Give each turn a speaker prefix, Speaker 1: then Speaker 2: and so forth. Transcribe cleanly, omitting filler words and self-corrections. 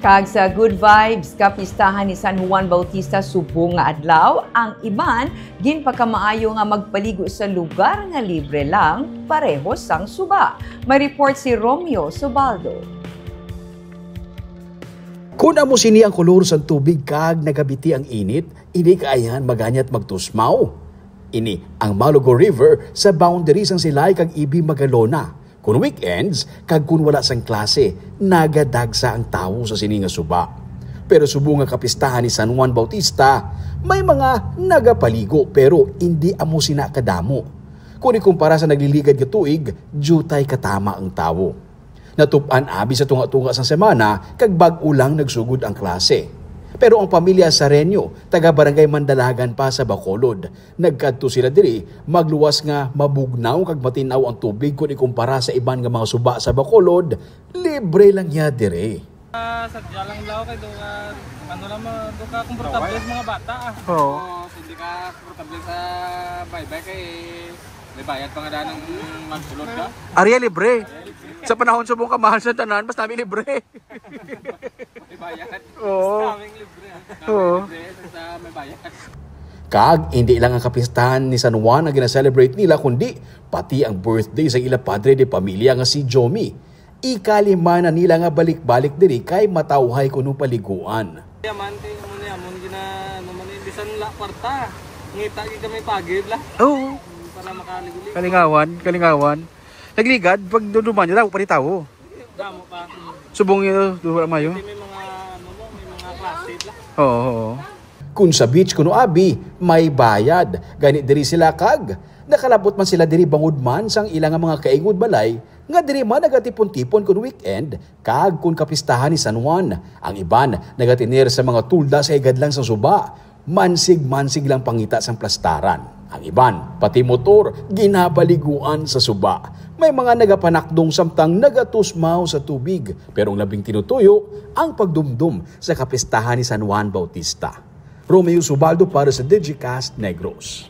Speaker 1: Kag sa Good Vibes, kapistahan ni San Juan Bautista subong nga adlaw, ang iban ginpakamaayo nga magpaligo sa lugar nga libre lang, pareho sang suba. May report si Romeo Subaldo.
Speaker 2: Kung amo sini ang kolor sa tubig kag nagabiti ang init, ini kaayan maganyat magtusmaw. Ini ang Malugo River sa boundary sang Silay kag Ibi Magalona. Kung weekends, kag kung wala sang klase, nagadagsa ang tao sa sini nga suba. Pero subong nga kapistahan ni San Juan Bautista, may mga nagapaligo pero hindi amo sina kadamo. Kung ikumpara sa nagliligad nga tuig, jutay katama ang tao. Natupan abi sa tunga-tunga sang semana, kag bag-o lang nagsugod ang klase. Pero ang pamilya Sareño, taga-barangay Mandalagan pa sa Bacolod, nagkadto sila diri, magluwas nga mabugnaw kag matinaw ang tubig kung ikumpara sa iban nga mga suba sa Bacolod, libre lang ya diri.
Speaker 3: Sadya lang daw kay ano lang do ka komportable sa mga bata.
Speaker 2: Oo.
Speaker 3: Hindi ka komportable sa baybay kay may bayad pa nga daan ng magsulod ka.
Speaker 2: Ariya libre. Sa panahon subong ka mahal sa tanan, basta namin libre.
Speaker 3: May bayad.
Speaker 2: Oo.
Speaker 3: Kaming libre.
Speaker 2: Oo.
Speaker 3: Libre sa may bayad.
Speaker 2: Kag hindi lang ang kapistahan ni San Juan ang gina-celebrate nila kundi pati ang birthday sa ila padre de pamilya nga si Jomi. Ikalima na nila nga balik-balik diri kay matawhay kuno paliguan.
Speaker 3: Yaman kay mo niya mo gina naman bisan la kwarta. Ngita gyud kami pagid la.
Speaker 2: Oo.
Speaker 3: Para makaligo.
Speaker 4: Kalingawan. Nagligad, pag duduman nyo, daw pa rin tao.
Speaker 3: Damo pa.
Speaker 4: Subong nyo, duduman mayo.
Speaker 3: May mga may mga klase la.
Speaker 4: Oo.
Speaker 2: Kung sa beach kuno abi, may bayad. Gani diri sila kag. Nakalabot man sila diri bangod man sang ilang mga kaingod balay, nga diri man nagatipon-tipon kun weekend, kag kun kapistahan ni San Juan. Ang iban nagatinir sa mga tulda sa igadlang sa suba. Mansig-mansig lang pangita sang plastaran. Ang iban, pati motor, ginabaliguan sa suba. May mga nagapanakdong samtang nagatusmaw sa tubig. Pero ang labing tinutuyo, ang pagdumdum sa kapistahan ni San Juan Bautista. Romeo Subaldo para sa Digicast Negros.